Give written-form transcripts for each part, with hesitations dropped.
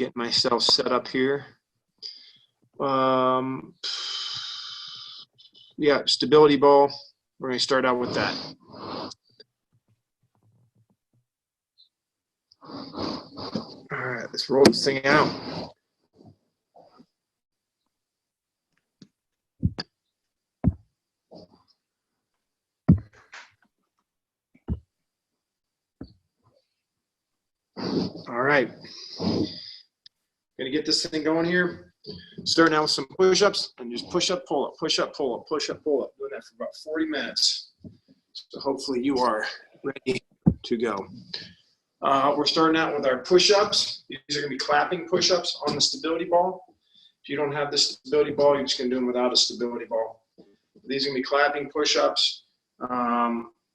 get myself set up here. Yeah, stability ball. We're going to start out with that. All right, let's roll this thing out. All right, gonna get this thing going here. Starting out with some push-ups and just push up, pull up, push up, pull up, push up, pull up. Doing that for about 40 minutes. So hopefully you are ready to go. We're starting out with our push-ups. These are gonna be clapping push-ups on the stability ball. If you don't have the stability ball, you're just gonna do them without a stability ball. These are gonna be clapping push-ups.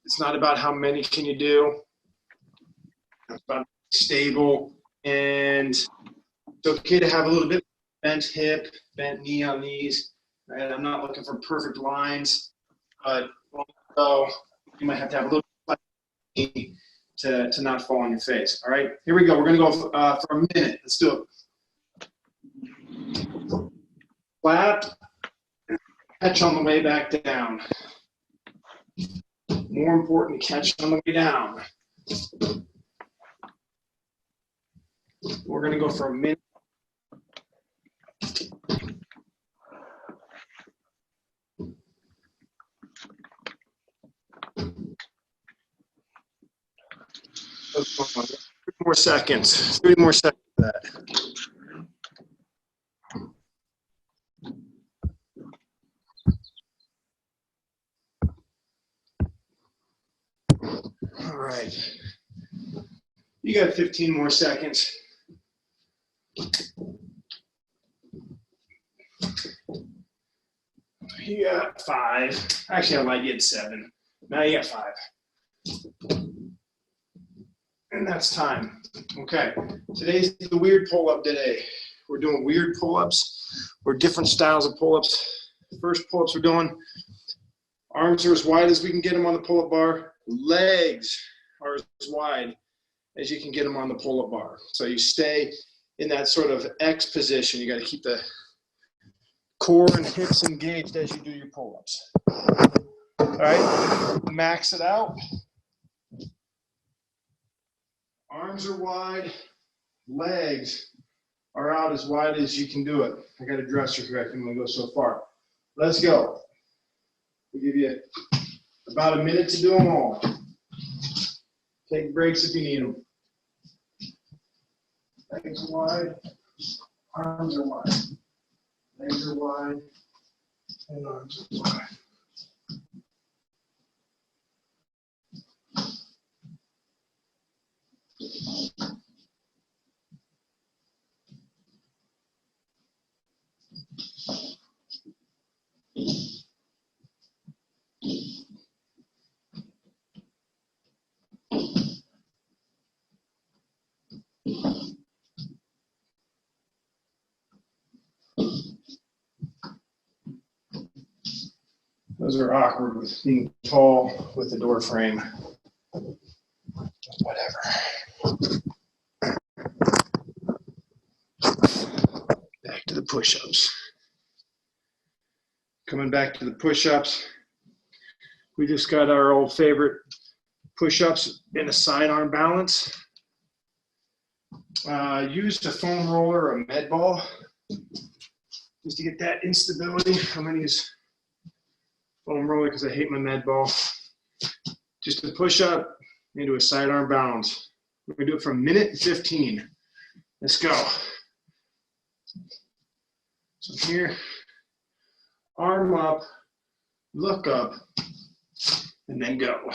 It's not about how many can you do. It's about stable, and it's okay to have a little bit bent hip, bent knee on these. Right? I'm not looking for perfect lines, but so you might have to have a little bit to not fall on your face. All right, here we go. We're gonna go for a minute. Let's do it. Clap, catch on the way back down. More important, catch on the way down. We're going to go for a minute. More seconds. 30 more seconds of that. All right. You got 15 more seconds. You got 5. Actually, I lied, you had 7. Now you got 5. And that's time. Okay. Today's the weird pull-up today. We're doing weird pull-ups or different styles of pull-ups. First pull-ups we're doing, arms are as wide as we can get them on the pull-up bar. Legs are as wide as you can get them on the pull-up bar. So you stay in that sort of X position. You got to keep the core and hips engaged as you do your pull-ups. All right, max it out. Arms are wide, legs are out as wide as you can do it. I got a dresser here, I can only go so far. Let's go. We'll give you about a minute to do them all. Take breaks if you need them. Legs are wide, arms are wide. Legs are wide, and arms are wide. Those are awkward with being tall with the door frame. Whatever. Back to the push-ups. Coming back to the push-ups. We just got our old favorite push-ups in a sidearm balance. Used a foam roller or a med ball just to get that instability. I'm going to use foam roller because I hate my med ball. Just to push up into a sidearm balance. We're going to do it for a minute and 15. Let's go. So here, arm up, look up, and then go.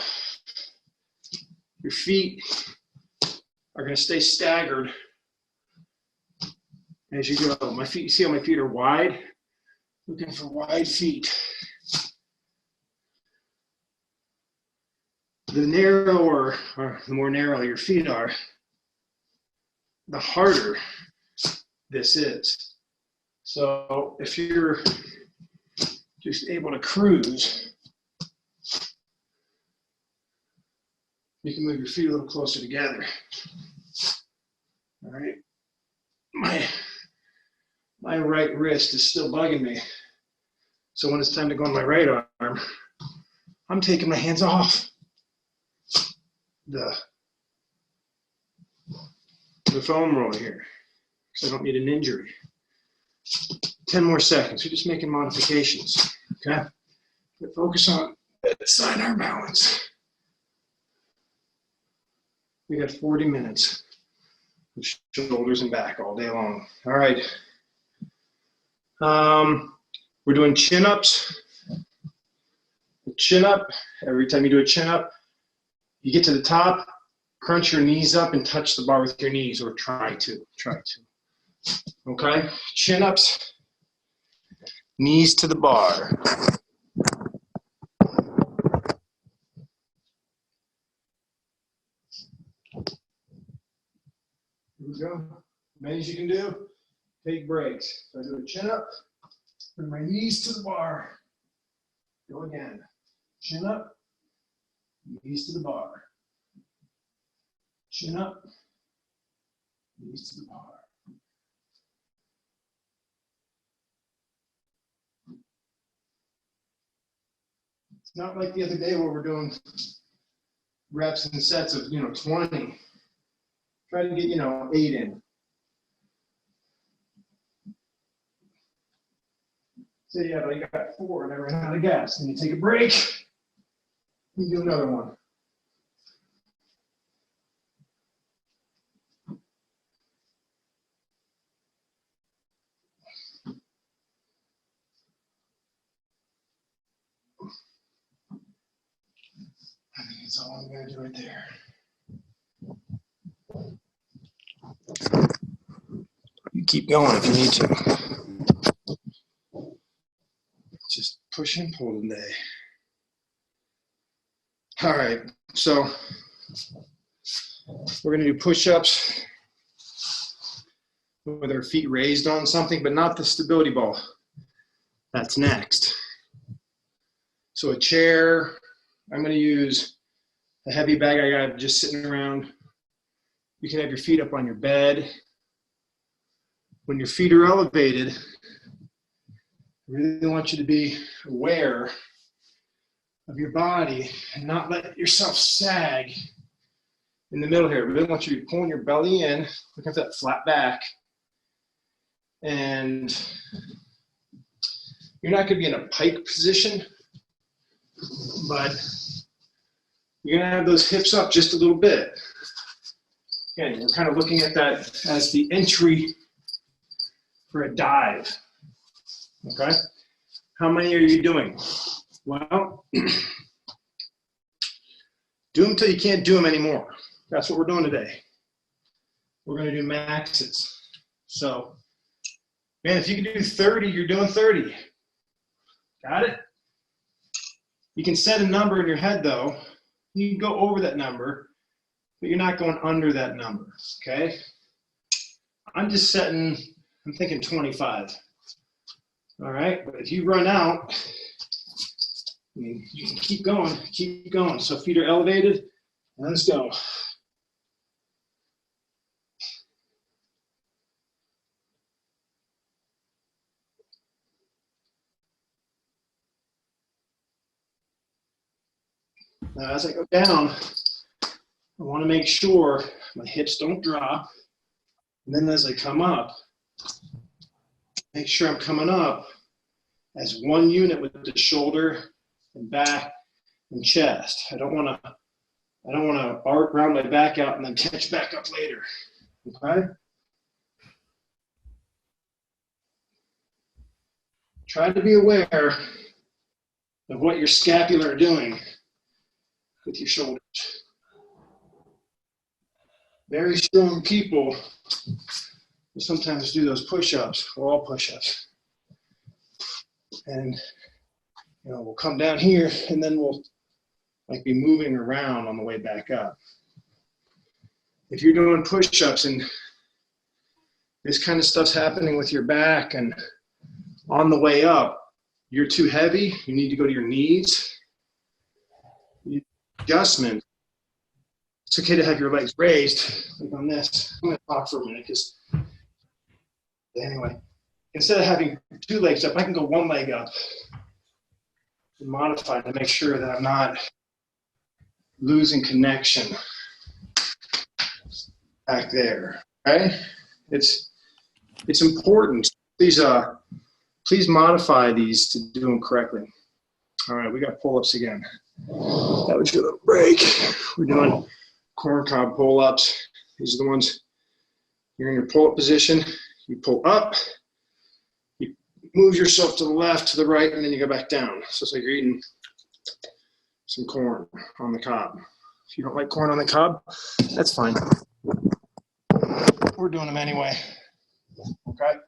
Your feet are going to stay staggered as you go. My feet, you see how my feet are wide? Looking for wide feet. The narrower, or the more narrow your feet are, the harder this is. So if you're just able to cruise, you can move your feet a little closer together. All right. my right wrist is still bugging me. So when it's time to go on my right arm, I'm taking my hands off the foam roller here because I don't need an injury. 10 more seconds. We're just making modifications. Okay? Focus on side arm balance. We got 40 minutes of shoulders and back all day long. All right. We're doing chin-ups. Chin up. Every time you do a chin up, you get to the top, crunch your knees up and touch the bar with your knees, or try to. Okay? Chin ups, knees to the bar. Here we go. Many as you can do. Take breaks. So I do a chin up, bring my knees to the bar. Go again. Chin up, knees to the bar. Chin up, knees to the bar. It's not like the other day where we're doing reps and sets of 20. Try to get 8 in. So yeah, but you got 4 and I ran out of gas. Then you take a break. You do another one. I think that's all I'm going to do right there. You keep going if you need to. Just push and pull today. All right, so we're going to do push-ups with our feet raised on something, but not the stability ball. That's next. So a chair, I'm going to use a heavy bag I got just sitting around. You can have your feet up on your bed. When your feet are elevated, I really want you to be aware of your body and not let yourself sag in the middle here. I really want you to be pulling your belly in, look at that flat back. And you're not going to be in a pike position, but you're going to have those hips up just a little bit. Again, we're kind of looking at that as the entry for a dive. Okay? How many are you doing? Well, do them till you can't do them anymore. That's what we're doing today. We're going to do maxes. So, man, if you can do 30, you're doing 30. Got it? You can set a number in your head, though. You can go over that number, but you're not going under that number, okay? I'm thinking 25. All right, but if you run out, you can keep going. So feet are elevated, let's go. Now, as I go down, I want to make sure my hips don't drop. And then as I come up, make sure I'm coming up as one unit with the shoulder and back and chest. I don't want to arc round my back out and then catch back up later. Okay? Try to be aware of what your scapula are doing with your shoulders. Very strong people will sometimes do those push-ups, or all push-ups. And we'll come down here and then we'll be moving around on the way back up. If you're doing push-ups and this kind of stuff's happening with your back and on the way up, you're too heavy, you need to go to your knees. Adjustment. It's okay to have your legs raised, like on this. I'm going to talk for a minute because Anyway, instead of having 2 legs up, I can go 1 leg up and modify to make sure that I'm not losing connection back there. Okay, it's important. Please modify these to do them correctly. All right, we got pull-ups again. That was your little break. We're doing corn cob pull-ups. These are the ones you're in your pull-up position. You pull up, you move yourself to the left, to the right, and then you go back down. So it's like you're eating some corn on the cob. If you don't like corn on the cob, that's fine. We're doing them anyway. Okay?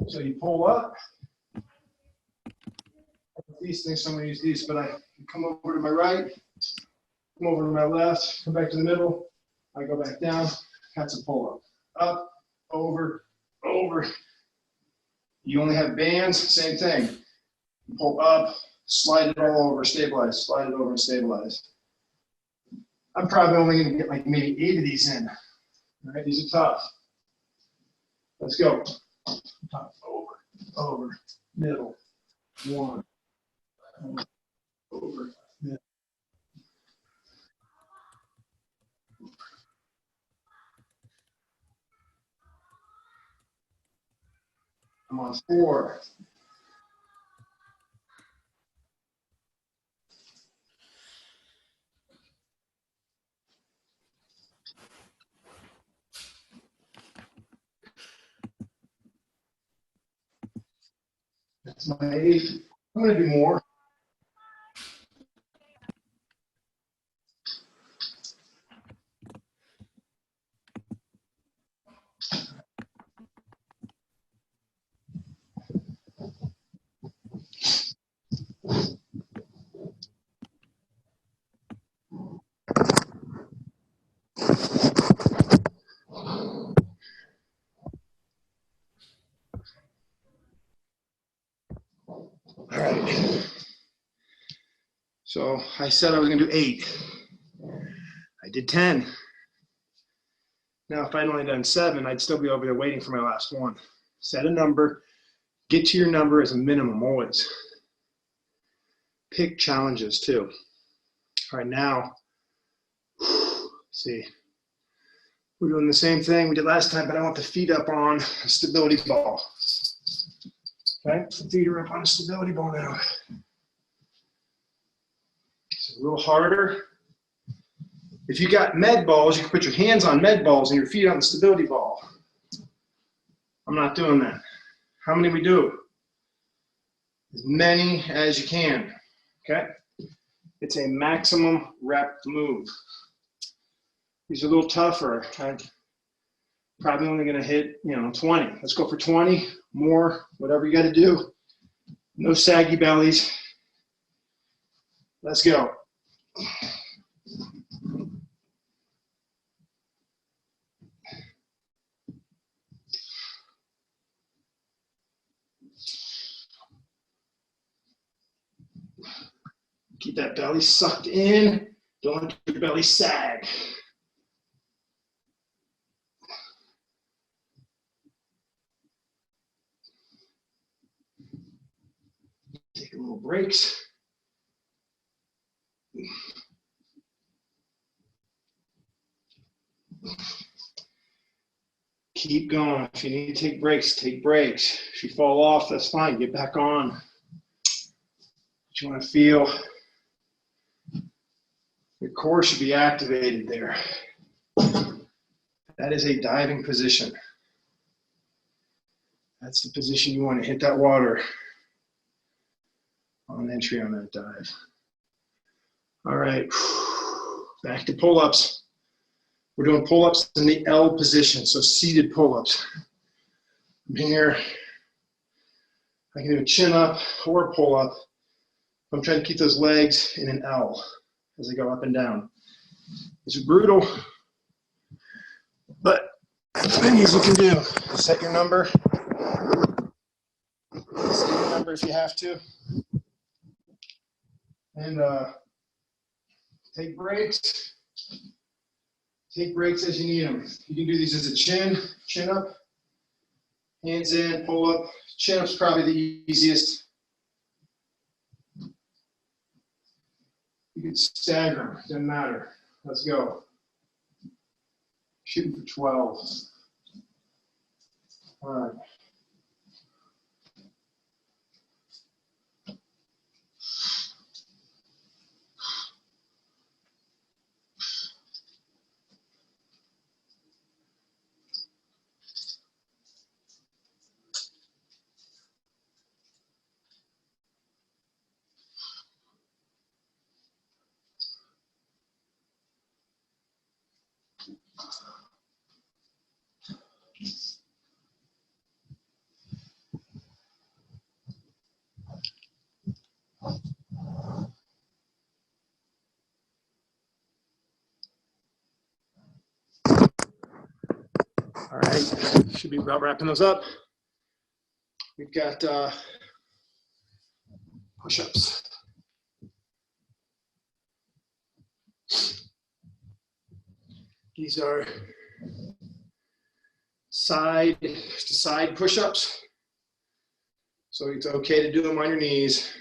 So you pull up. These things, I'm going to use these, but I come over to my right, come over to my left, come back to the middle, I go back down, that's a pull-up. Up, over, over. You only have bands, same thing. Pull up, slide it all over, stabilize, slide it over and stabilize. I'm probably only going to get like maybe 8 of these in. All right, these are tough. Let's go. Top, over, middle, 1. Over, middle. I'm on 4. That's my 8. I'm going to do more. All right. So I said I was going to do 8. I did 10. Now, if I'd only done 7, I'd still be over there waiting for my last one. Set a number. Get to your number as a minimum always. Pick challenges too. All right, now, see, we're doing the same thing we did last time, but I want the feet up on a stability ball. Okay, the feet are up on a stability ball now. It's a little harder. If you got med balls, you can put your hands on med balls and your feet on the stability ball. I'm not doing that. How many we do? As many as you can. Okay? It's a maximum rep move. These are a little tougher. I'm probably only going to hit, 20. Let's go for 20, more, whatever you got to do. No saggy bellies. Let's go. Keep that belly sucked in. Don't let your belly sag. Take a little breaks. Keep going. If you need to take breaks, take breaks. If you fall off, that's fine. Get back on. What you want to feel. Your core should be activated there. That is a diving position. That's the position you want to hit that water on entry on that dive. All right, back to pull-ups. We're doing pull-ups in the L position, so seated pull-ups. From here, I can do a chin up or a pull-up. I'm trying to keep those legs in an L as I go up and down. It's brutal, but as many as you can do. Set your number. Set your number if you have to. And take breaks. Take breaks as you need them. You can do these as a chin up. Hands in, pull up. Chin-up's probably the easiest. You can stagger them, doesn't matter. Let's go. Shooting for 12. All right. All right, should be about wrapping those up. We've got push-ups. These are side to side push-ups. So it's okay to do them on your knees.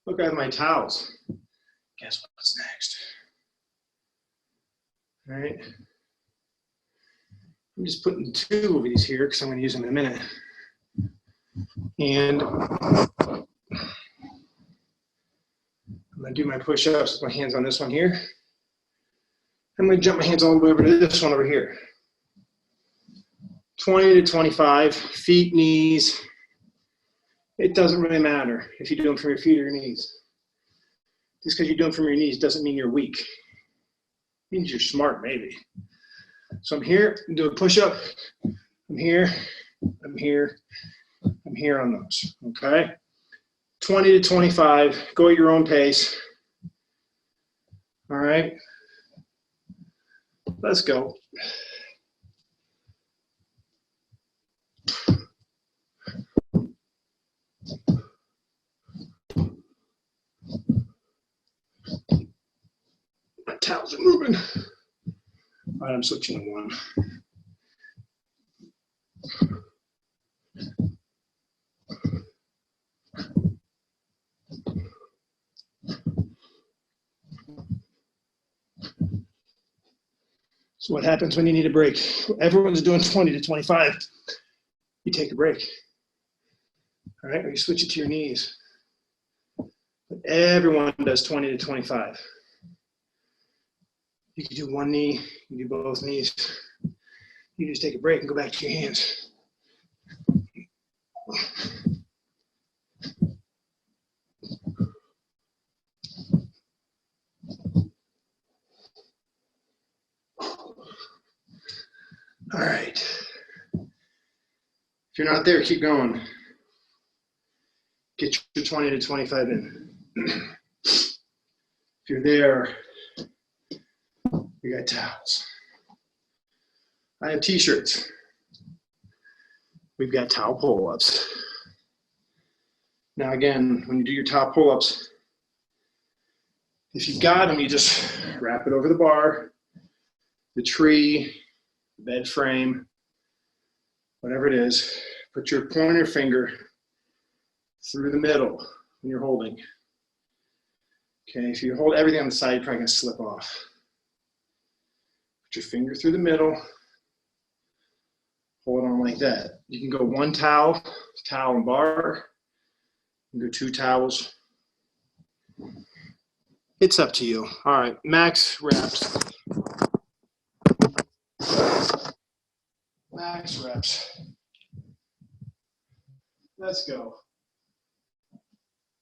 Look, I have my towels. Guess what's next? All right. I'm just putting 2 of these here because I'm going to use them in a minute. And I'm going to do my push-ups with my hands on this one here. I'm going to jump my hands all the way over to this one over here. 20 to 25, feet, knees. It doesn't really matter if you do them from your feet or your knees. Just because you do them from your knees doesn't mean you're weak. It means you're smart, maybe. So I'm here, do a push-up. I'm here, I'm here, I'm here on those, okay? 20 to 25, go at your own pace. All right, let's go. My towels are moving. All right, I'm switching to 1. So what happens when you need a break? Everyone's doing 20 to 25. You take a break. All right, or you switch it to your knees. But everyone does 20 to 25. You can do 1 knee, you can do both knees. You just take a break and go back to your hands. All right. If you're not there, keep going. Get your 20 to 25 in. If you're there, you got towels. I have t-shirts. We've got towel pull-ups. Now again, when you do your towel pull-ups, if you've got them, you just wrap it over the bar, the tree, the bed frame, whatever it is. Put your pointer finger through the middle when you're holding. Okay, if you hold everything on the side, you're probably gonna slip off. Put your finger through the middle, hold it on like that. You can go 1 towel, towel and bar. You can go 2 towels. It's up to you. All right, max reps. Max reps. Let's go.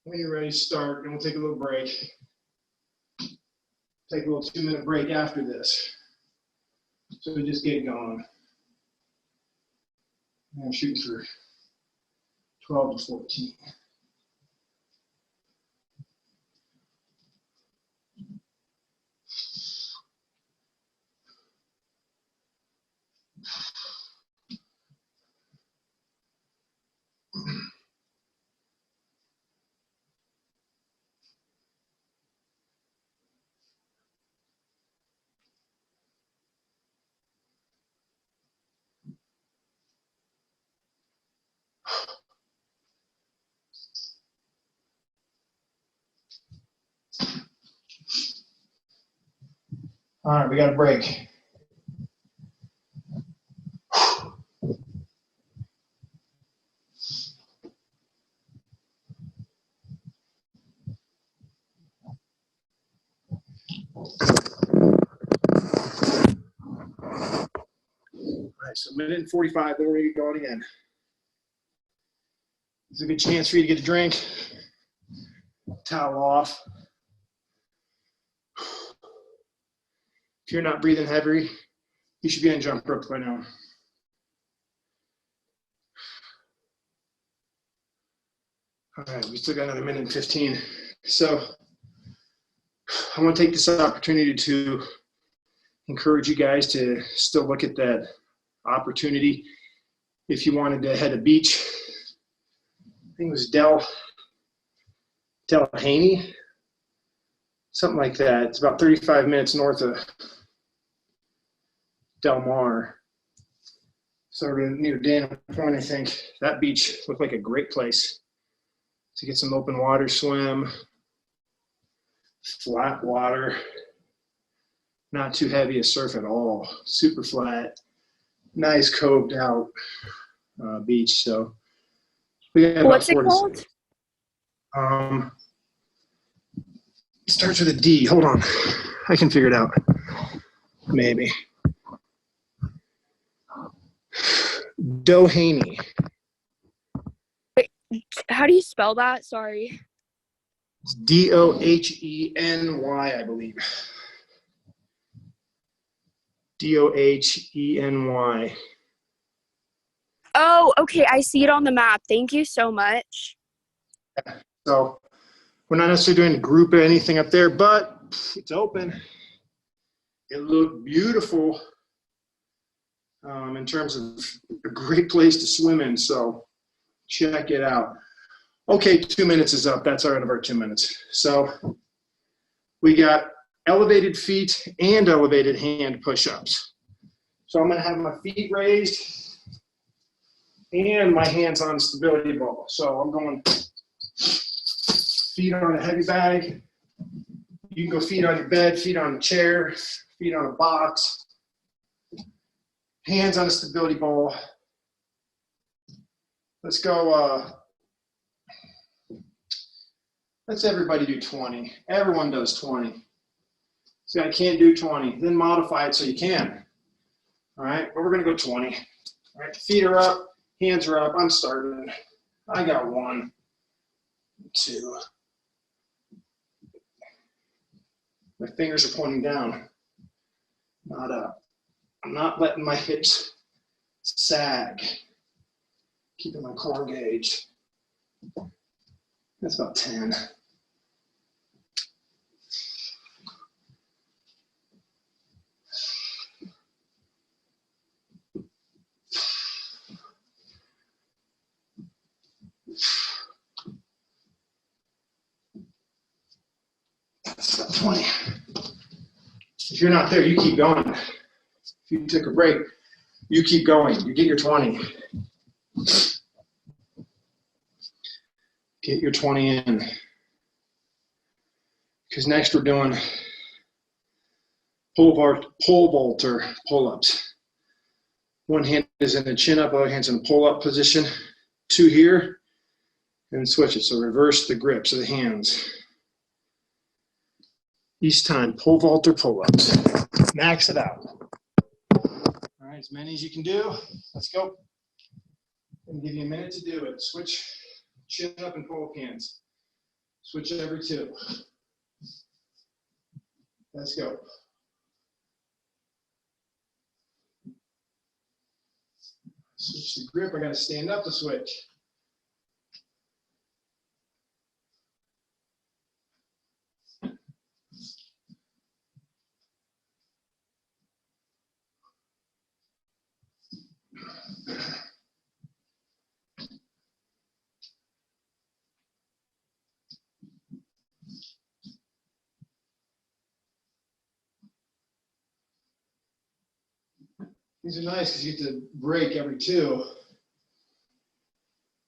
When you're ready, start, and we'll take a little break. Take a little 2-minute break after this. So we just get going. I'm shooting for 12 to 14. All right, we got a break. All right, so a minute and 45, then we're going to get going again. It's a good chance for you to get a drink, towel off. If you're not breathing heavy, you should be on jump rope by now. All right, we still got another minute and 15. So I want to take this opportunity to encourage you guys to still look at that opportunity. If you wanted to head a beach, I think it was Delhaney, something like that. It's about 35 minutes north of Del Mar. So near Dana Point, I think. That beach looked like a great place to get some open water swim, flat water, not too heavy a surf at all, super flat, nice coved out beach. So we got What's it called? It starts with a D. Hold on, I can figure it out. Maybe. Doheny. Wait, how do you spell that? Sorry. It's Doheny, I believe. Doheny. Oh, okay. I see it on the map. Thank you so much. So we're not necessarily doing a group or anything up there, but it's open. It looked beautiful in terms of a great place to swim in. So check it out. Okay, 2 minutes is up. That's out of our 2 minutes. So we got elevated feet and elevated hand push-ups. So I'm going to have my feet raised and my hands on stability ball. So I'm going feet on a heavy bag. You can go feet on your bed, feet on a chair, feet on a box, hands on a stability ball. Let's go, let's everybody do 20. Everyone does 20. See, I can't do 20. Then modify it so you can. All right, but we're gonna go 20. All right, feet are up, hands are up. I'm starting. I got 1, 2. My fingers are pointing down, not up. I'm not letting my hips sag. Keeping my core engaged. That's about 10. That's about 20. If you're not there, you keep going. If you took a break, you keep going. You get your 20. Get your 20 in. Because next we're doing pole vaulter pull-ups. One hand is in the chin up, other hand's in the pull-up position. 2 here, and switch it. So reverse the grips of the hands. Each time, pole vaulter pull-ups. Max it out. All right, as many as you can do. Let's go. And give you a minute to do it. Switch chin up and pull up hands. Switch every 2. Let's go. Switch the grip. I got to stand up to switch. These are nice because you get to break every 2.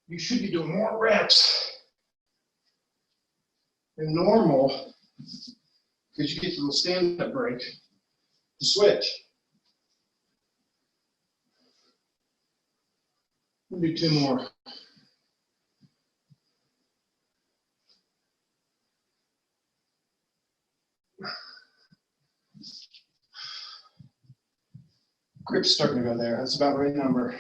You should be doing more reps than normal because you get to the stand-up break. switch. We'll do 2 more. Grip's starting to go there. That's about the right number.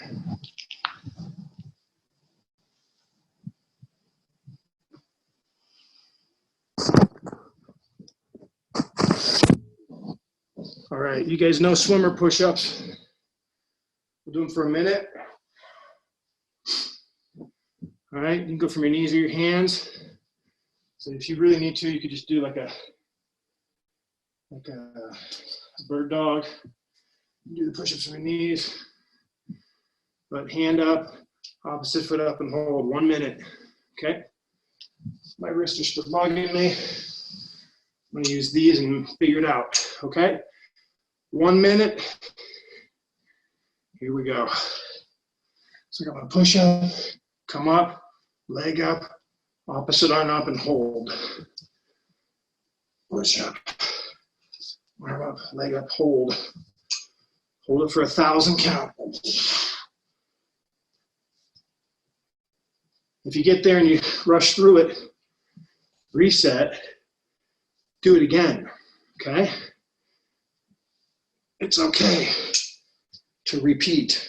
All right, you guys know swimmer push-ups. We'll do them for a minute. All right, you can go from your knees or your hands. So if you really need to, you could just do like a bird dog. Do the push-ups from your knees. But hand up, opposite foot up and hold 1 minute, okay? My wrists are still bugging me. I'm gonna use these and figure it out, okay? 1 minute. Here we go. So I got my push up, come up, leg up, opposite arm up and hold. Push up, arm up, leg up, hold. Hold it for 1,000 count. If you get there and you rush through it, reset, do it again, okay? It's okay to repeat.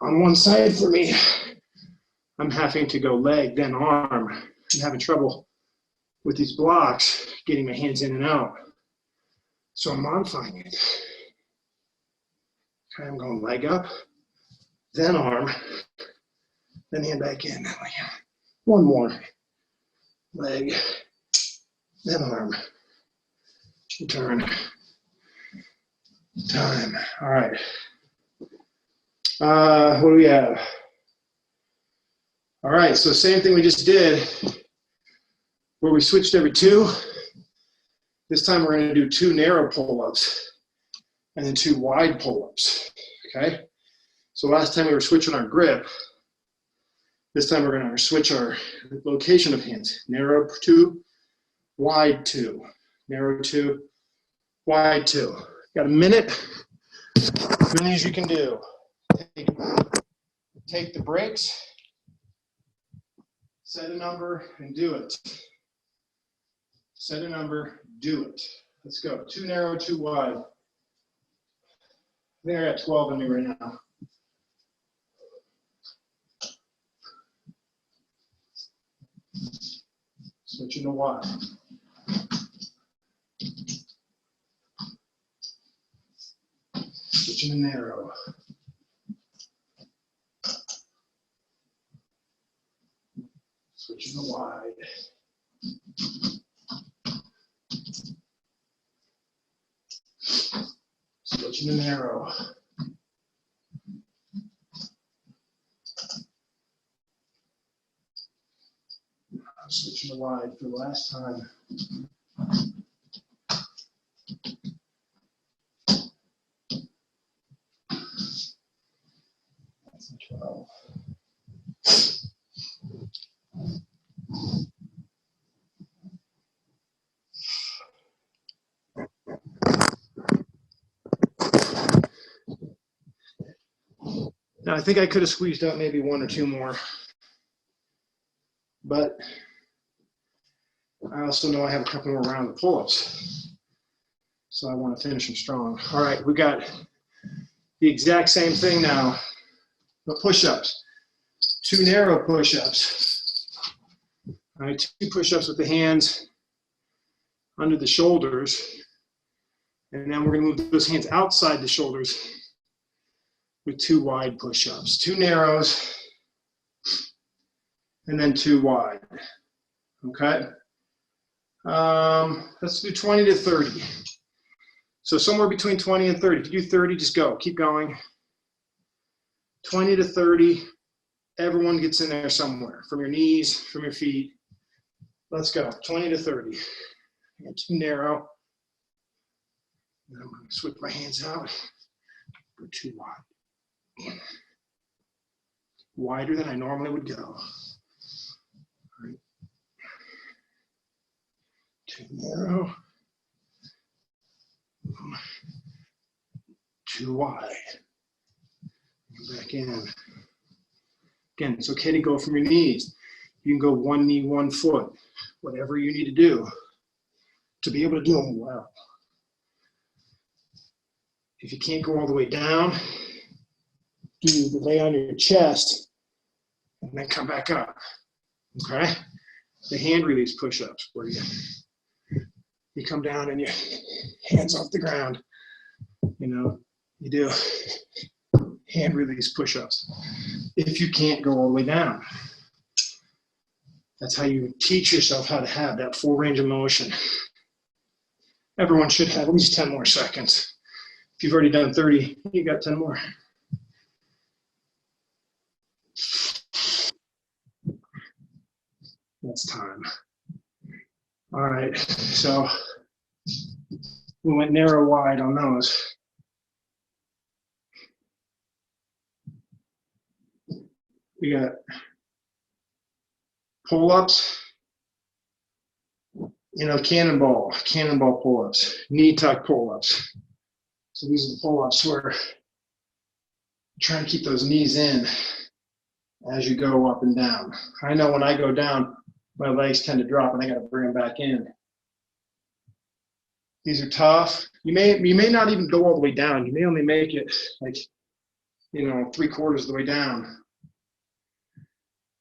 On one side for me, I'm having to go leg, then arm. I'm having trouble with these blocks, getting my hands in and out. So I'm modifying it. Okay, I'm going leg up, then arm, then hand back in. One more. Leg, then arm. Turn. Time. All right. What do we have? All right, so same thing we just did, where we switched every 2. This time we're gonna do 2 narrow pull-ups and then 2 wide pull-ups, okay? So last time we were switching our grip. This time we're gonna switch our location of hands. Narrow 2, wide 2. Narrow 2, wide 2. Got a minute, as many as you can do. Take the breaks, set a number and do it. Set a number, do it. Let's go. 2 narrow, 2 wide. They're at 12 on me right now. Switching to wide. Switching to narrow. Switching to wide. Switching to narrow. Switching to wide for the last time. That's a 12. Now I think I could have squeezed out maybe 1 or 2 more, but I also know I have a couple more round of pull-ups, so I want to finish them strong. All right, we got the exact same thing now, but push-ups. 2 narrow push-ups. All right, 2 push-ups with the hands under the shoulders, and then we're going to move those hands outside the shoulders with 2 wide push-ups. 2 narrows, and then 2 wide. Okay? Let's do 20 to 30. So somewhere between 20 and 30. If you do 30, just go. Keep going. 20 to 30. Everyone gets in there somewhere. From your knees, from your feet. Let's go. 20 to 30. I got 2 narrow. And I'm going to switch my hands out. Go 2 wide. wider than I normally would go. Right. Too narrow. Too wide. Go back in. Again, it's okay to go from your knees. You can go one knee, 1 foot, whatever you need to do to be able to do them well. If you can't go all the way down, do lay on your chest and then come back up. Okay? The hand release push-ups where you come down and your hands off the ground. You know, you do hand release push-ups. If you can't go all the way down, that's how you teach yourself how to have that full range of motion. Everyone should have at least 10 more seconds. If you've already done 30, you got 10 more. That's time. All right, so we went narrow wide on those. We got pull-ups, you know, cannonball pull-ups, knee tuck pull-ups. So these are the pull-ups where try and keep those knees in as you go up and down. I know when I go down, my legs tend to drop and I got to bring them back in. These are tough. You may not even go all the way down. You may only make it like, you know, 3/4 of the way down.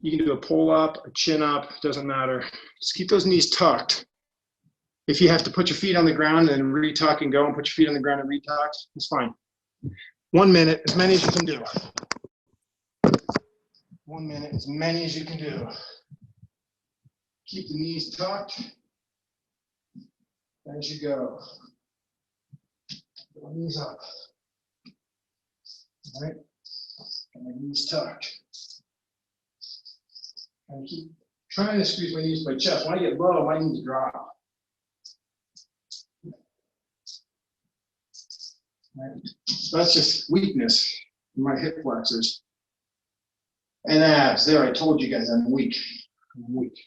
You can do a pull up, a chin up, doesn't matter. Just keep those knees tucked. If you have to put your feet on the ground and retuck and go and put your feet on the ground and retuck, it's fine. 1 minute, as many as you can do. 1 minute, as many as you can do. Keep the knees tucked as you go. Put my knees up. All right, got my knees tucked. And keep trying to squeeze my knees to my chest. When I get low, my knees drop. Right. So that's just weakness in my hip flexors. And abs. There, I told you guys I'm weak. I'm weak.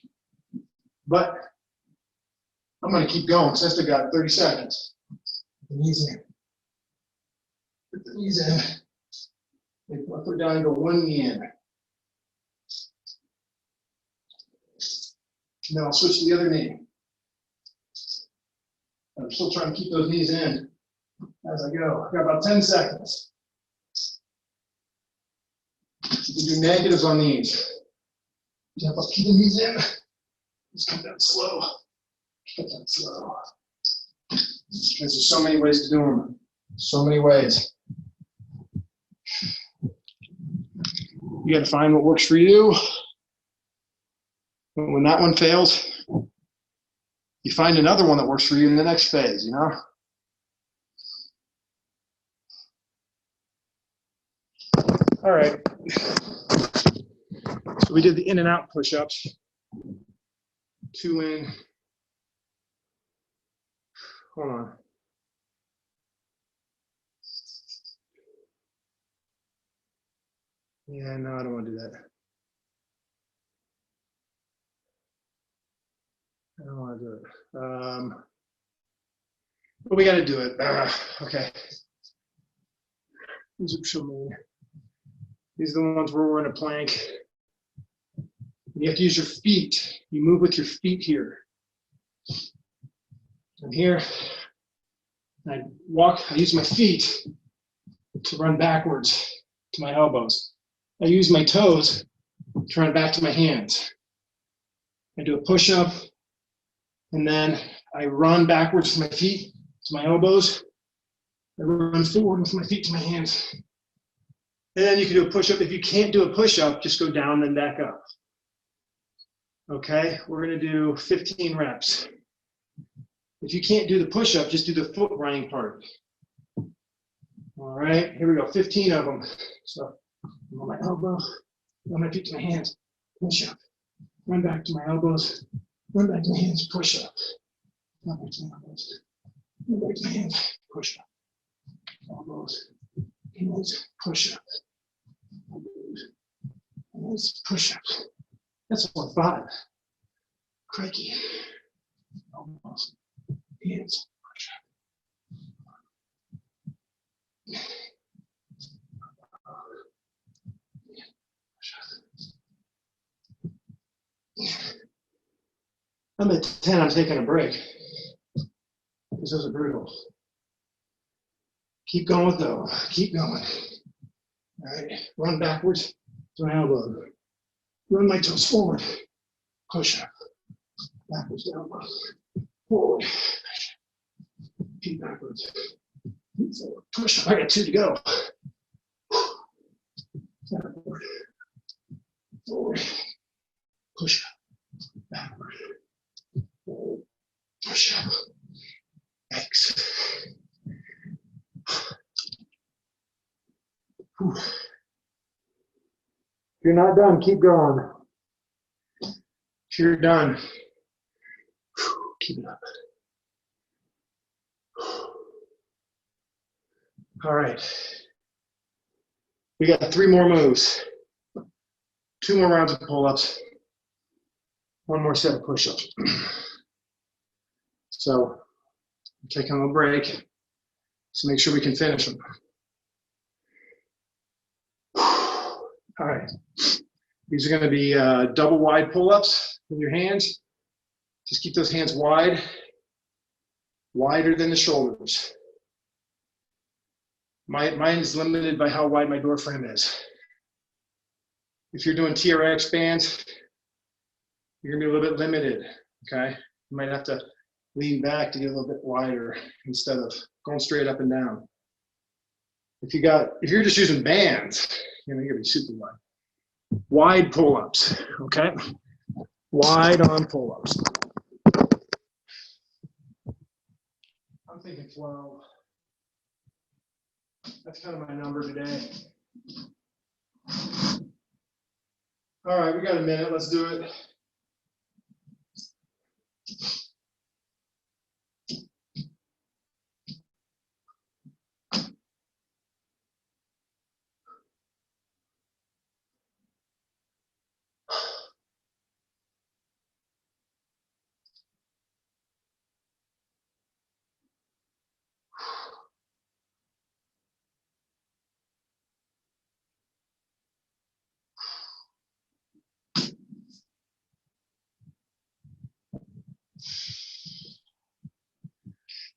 But I'm going to keep going because I still got 30 seconds. Put the knees in. Put the knees in. Up or down, go one knee in. Now I'll switch to the other knee. I'm still trying to keep those knees in as I go. I've got about 10 seconds. You can do negatives on these. Jump up, keep the knees in. Just come down slow. Come down slow. Because there's so many ways to do them. So many ways. You got to find what works for you. When that one fails, you find another one that works for you in the next phase, you know? All right. So we did the in and out push-ups. 2 in. Hold on. Yeah, no, I don't want to do that. I don't want to do it. But we got to do it. Okay. These are so mean. These are the ones where we're in a plank. You have to use your feet. You move with your feet here. And here, I use my feet to run backwards to my elbows. I use my toes to run back to my hands. I do a push-up, and then I run backwards to my feet, to my elbows. I run forward with my feet to my hands. And then you can do a push-up. If you can't do a push-up, just go down, then back up. Okay, we're gonna do 15 reps. If you can't do the push-up, just do the foot running part. All right, here we go, 15 of them. So I'm on my elbow, on my feet to my hands, push-up. Run back to my elbows, run back to my hands, push-up. Run back to my elbows, run back to my hands, push-up. Elbows, hands, push-up. Elbows, That's push-ups. That's only 5. Crikey. Almost. Hands. I'm at 10, I'm taking a break. Because those are brutal. Keep going though, keep going. All right, run backwards to an elbow. Run my toes forward. Push up. Backwards, down, forward. Feet backwards. Feet forward. Push up. I got 2 to go. Backward. Forward. Push up. Backward. Forward. Push up. X. If you're not done, keep going. If you're done, keep it up. All right. We got 3 more moves. 2 more rounds of pull-ups. 1 more set of push-ups. So, I'm taking a little break. So make sure we can finish them. All right. These are going to be double wide pull-ups with your hands. Just keep those hands wide, wider than the shoulders. Mine is limited by how wide my door frame is. If you're doing TRX bands, you're going to be a little bit limited, okay? You might have to lean back to get a little bit wider instead of going straight up and down. If you're just using bands, you're going to be super wide. Wide pull-ups, okay? Wide on pull-ups. I'm thinking 12. That's kind of my number today. All right, we got a minute. Let's do it.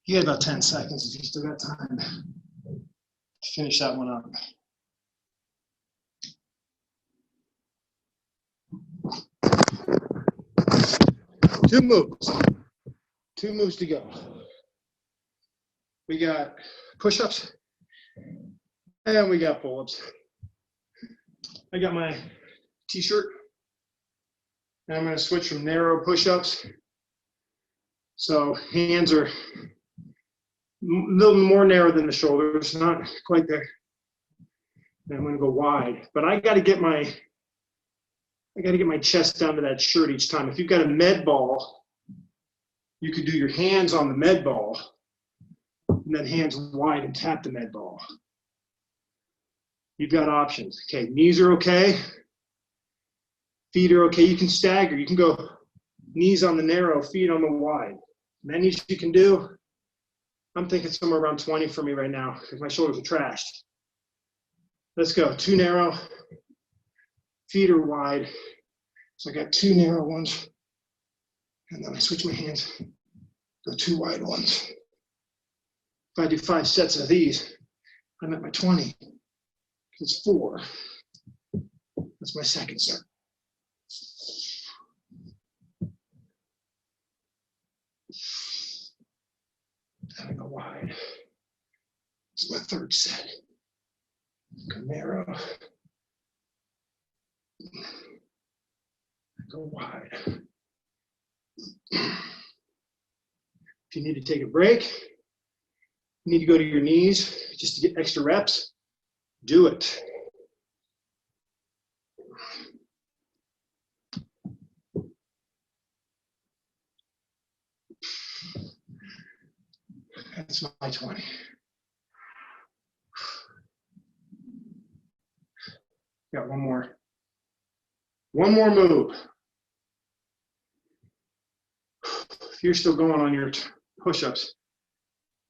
You got about 10 seconds if you still got time to finish that one up. Two moves to go. We got push-ups and we got pull-ups. I got my t-shirt and I'm going to switch from narrow push-ups. So hands are a little more narrow than the shoulders, not quite there. And I'm going to go wide, but I got to get my chest down to that shirt each time. If you've got a med ball, you could do your hands on the med ball and then hands wide and tap the med ball. You've got options. Okay, knees are okay. Feet are okay. You can stagger. You can go knees on the narrow, feet on the wide. Many you can do. I'm thinking somewhere around 20 for me right now because my shoulders are trashed. Let's go. 2 narrow. Feet are wide. So I got 2 narrow ones. And then I switch my hands. Go 2 wide ones. If I do 5 sets of these, I'm at my 20. It's 4. That's my second set. Then I go wide. It's my third set. Go narrow. Go wide. If you need to take a break, you need to go to your knees just to get extra reps, do it. That's my 20. Got one more. One more move. If you're still going on your push-ups,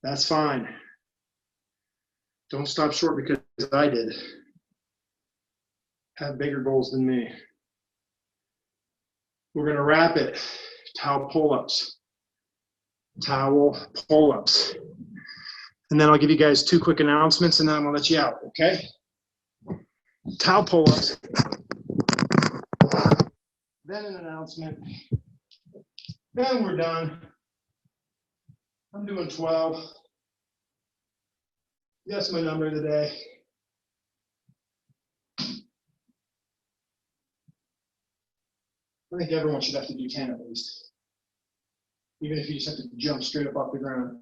that's fine. Don't stop short because I did. Have bigger goals than me. We're gonna wrap it. Towel pull-ups. Towel pull-ups. And then I'll give you guys 2 quick announcements and then I'm gonna let you out, okay? Towel pull-ups. Then an announcement. Then we're done. I'm doing 12. That's my number today. I think everyone should have to do 10 at least. Even if you just have to jump straight up off the ground.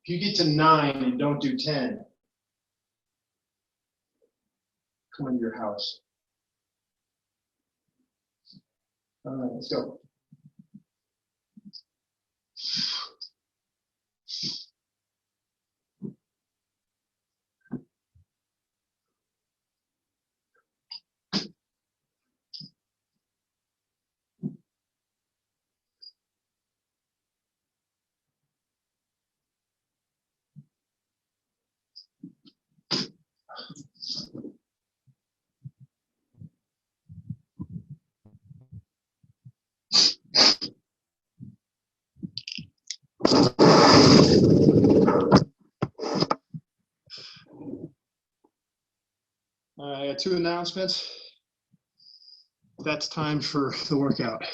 If you get to 9 and don't do 10, come into your house. All right, let's go. I got 2 announcements. That's time for the workout.